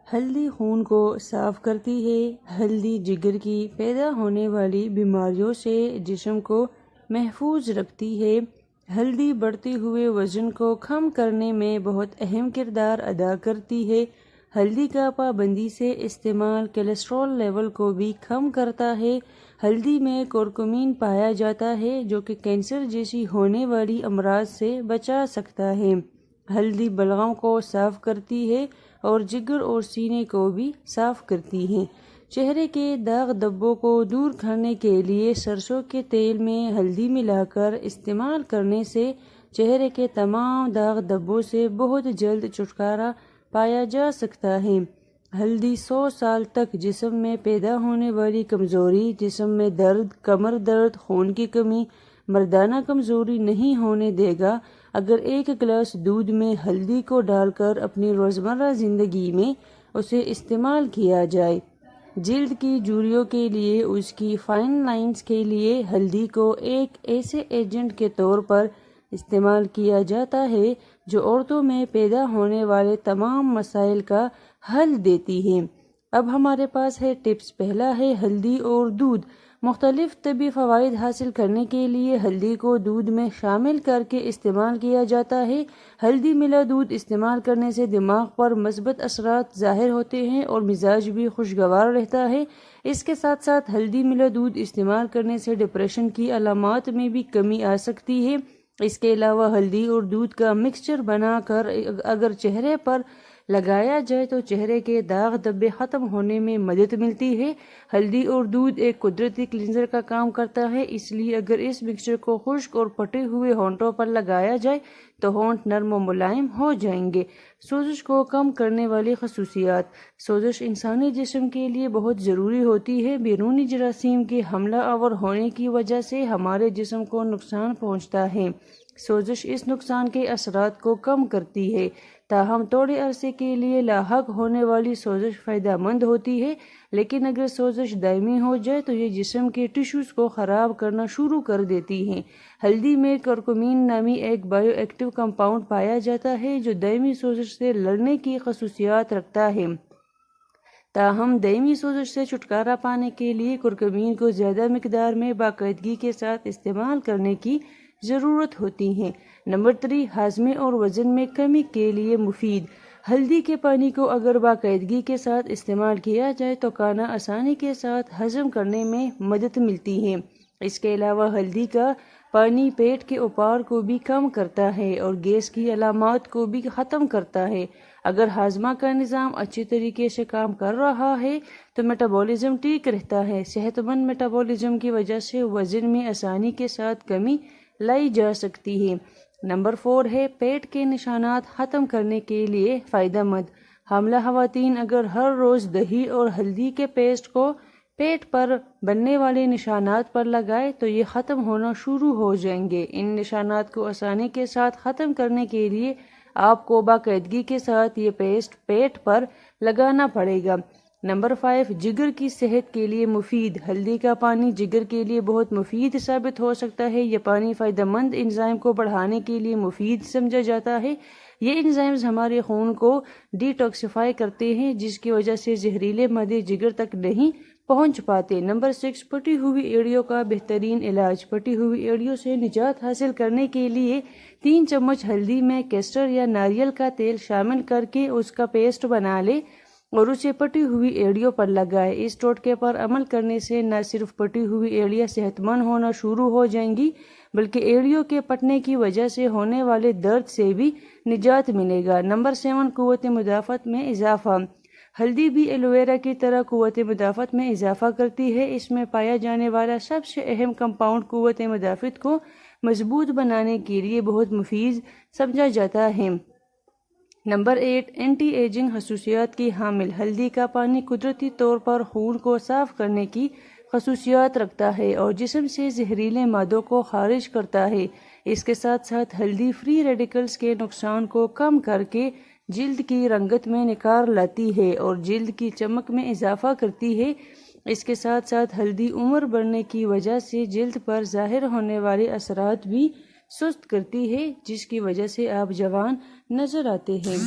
ہلدی خون کو صاف کرتی ہے۔ ہلدی جگر کی پیدا ہونے والی بیماریوں سے جسم کو محفوظ رکھتی ہے۔ ہلدی بڑھتے ہوئے وزن کو کم کرنے میں بہت اہم کردار ادا کرتی ہے۔ ہلدی کا پابندی سے استعمال کولیسٹرول لیول کو بھی کم کرتا ہے۔ ہلدی میں کرکمین پایا جاتا ہے جو کہ کینسر جیسی ہونے والی امراض سے بچا سکتا ہے۔ ہلدی بلغم کو صاف کرتی ہے اور جگر اور سینے کو بھی صاف کرتی ہے۔ چہرے کے داغ دھبوں کو دور کرنے کے لیے سرسوں کے تیل میں ہلدی ملا کر استعمال کرنے سے چہرے کے تمام داغ دھبوں سے بہت جلد چھٹکارا پایا جا سکتا ہے۔ ہلدی 100 سال تک جسم میں پیدا ہونے والی کمزوری، جسم میں درد، کمر درد، خون کی کمی، مردانہ کمزوری نہیں ہونے دے گا۔ اگر ایک گلاس دودھ میں ہلدی کو ڈال کر اپنی روزمرہ زندگی میں اسے استعمال کیا جائے۔ جلد کی جھریوں کے لیے، اس کی فائن لائنز کے لیے ہلدی کو ایک ایسے ایجنٹ کے طور پر استعمال کیا جاتا ہے جو عورتوں میں پیدا ہونے والے تمام مسائل کا حل دیتی ہے۔ اب ہمارے پاس ہے ٹپس۔ پہلا ہے ہلدی اور دودھ۔ مختلف طبی فوائد حاصل کرنے کے لیے ہلدی کو دودھ میں شامل کر کے استعمال کیا جاتا ہے۔ ہلدی ملا دودھ استعمال کرنے سے دماغ پر مثبت اثرات ظاہر ہوتے ہیں اور مزاج بھی خوشگوار رہتا ہے۔ اس کے ساتھ ساتھ ہلدی ملا دودھ استعمال کرنے سے ڈپریشن کی علامات میں بھی کمی آ سکتی ہے۔ اس کے علاوہ ہلدی اور دودھ کا مکسچر بنا کر اگر چہرے پر لگایا جائے تو چہرے کے داغ دھبے ختم ہونے میں مدد ملتی ہے۔ ہلدی اور دودھ ایک قدرتی کلینزر کا کام کرتا ہے، اس لیے اگر اس مکسچر کو خشک اور پھٹے ہوئے ہونٹوں پر لگایا جائے تو ہونٹ نرم و ملائم ہو جائیں گے۔ سوزش کو کم کرنے والی خصوصیات۔ سوزش انسانی جسم کے لیے بہت ضروری ہوتی ہے۔ بیرونی جراثیم کے حملہ آور ہونے کی وجہ سے ہمارے جسم کو نقصان پہنچتا ہے۔ سوزش اس نقصان کے اثرات کو کم کرتی ہے، تاہم تھوڑے عرصے کے لیے لاحق ہونے والی سوزش فائدہ مند ہوتی ہے، لیکن اگر سوزش دائمی ہو جائے تو یہ جسم کے ٹشوز کو خراب کرنا شروع کر دیتی ہے۔ ہلدی میں کرکمین نامی ایک بائیو ایکٹیو کمپاؤنڈ پایا جاتا ہے جو دائمی سوزش سے لڑنے کی خصوصیات رکھتا ہے۔ تاہم دائمی سوزش سے چھٹکارا پانے کے لیے کرکمین کو زیادہ مقدار میں باقاعدگی کے ساتھ استعمال کرنے کی ضرورت ہوتی ہے۔ نمبر 3، ہاضمے اور وزن میں کمی کے لیے مفید۔ ہلدی کے پانی کو اگر باقاعدگی کے ساتھ استعمال کیا جائے تو کھانا آسانی کے ساتھ ہضم کرنے میں مدد ملتی ہے۔ اس کے علاوہ ہلدی کا پانی پیٹ کے اپار کو بھی کم کرتا ہے اور گیس کی علامات کو بھی ختم کرتا ہے۔ اگر ہاضمہ کا نظام اچھی طریقے سے کام کر رہا ہے تو میٹابولزم ٹھیک رہتا ہے۔ صحت مند میٹابولزم کی وجہ سے وزن میں آسانی کے ساتھ کمی لائی جا سکتی ہے۔ نمبر 4 ہے پیٹ کے نشانات ختم کرنے کے لیے فائدہ مند۔ حاملہ خواتین اگر ہر روز دہی اور ہلدی کے پیسٹ کو پیٹ پر بننے والے نشانات پر لگائے تو یہ ختم ہونا شروع ہو جائیں گے۔ ان نشانات کو آسانی کے ساتھ ختم کرنے کے لیے آپ کو باقاعدگی کے ساتھ یہ پیسٹ پیٹ پر لگانا پڑے گا۔ نمبر 5، جگر کی صحت کے لیے مفید۔ ہلدی کا پانی جگر کے لیے بہت مفید ثابت ہو سکتا ہے۔ یہ پانی فائدہ مند انزائم کو بڑھانے کے لیے مفید سمجھا جاتا ہے۔ یہ انزائمز ہمارے خون کو ڈی ٹاکسیفائی کرتے ہیں جس کی وجہ سے زہریلے مادے جگر تک نہیں پہنچ پاتے۔ نمبر 6، پھٹی ہوئی ایڑیوں کا بہترین علاج۔ پھٹی ہوئی ایڑیوں سے نجات حاصل کرنے کے لیے 3 چمچ ہلدی میں کیسٹر یا ناریل کا تیل شامل کر کے اس کا پیسٹ بنا لے اور اسے پھٹی ہوئی ایڑیوں پر لگائے۔ اس ٹوٹکے پر عمل کرنے سے نہ صرف پھٹی ہوئی ایڑیاں صحت مند ہونا شروع ہو جائیں گی بلکہ ایڑیوں کے پھٹنے کی وجہ سے ہونے والے درد سے بھی نجات ملے گا۔ نمبر 7، قوت مدافعت میں اضافہ۔ ہلدی بھی ایلوویرا کی طرح قوت مدافعت میں اضافہ کرتی ہے۔ اس میں پایا جانے والا سب سے اہم کمپاؤنڈ قوت مدافعت کو مضبوط بنانے کے لیے بہت مفید سمجھا جاتا ہے۔ نمبر 8، اینٹی ایجنگ خصوصیات کی حامل۔ ہلدی کا پانی قدرتی طور پر خون کو صاف کرنے کی خصوصیات رکھتا ہے اور جسم سے زہریلے مادوں کو خارج کرتا ہے۔ اس کے ساتھ ساتھ ہلدی فری ریڈیکلز کے نقصان کو کم کر کے جلد کی رنگت میں نکھار لاتی ہے اور جلد کی چمک میں اضافہ کرتی ہے۔ اس کے ساتھ ساتھ ہلدی عمر بڑھنے کی وجہ سے جلد پر ظاہر ہونے والے اثرات بھی سست کرتی ہے جس کی وجہ سے آپ جوان نظر آتے ہیں۔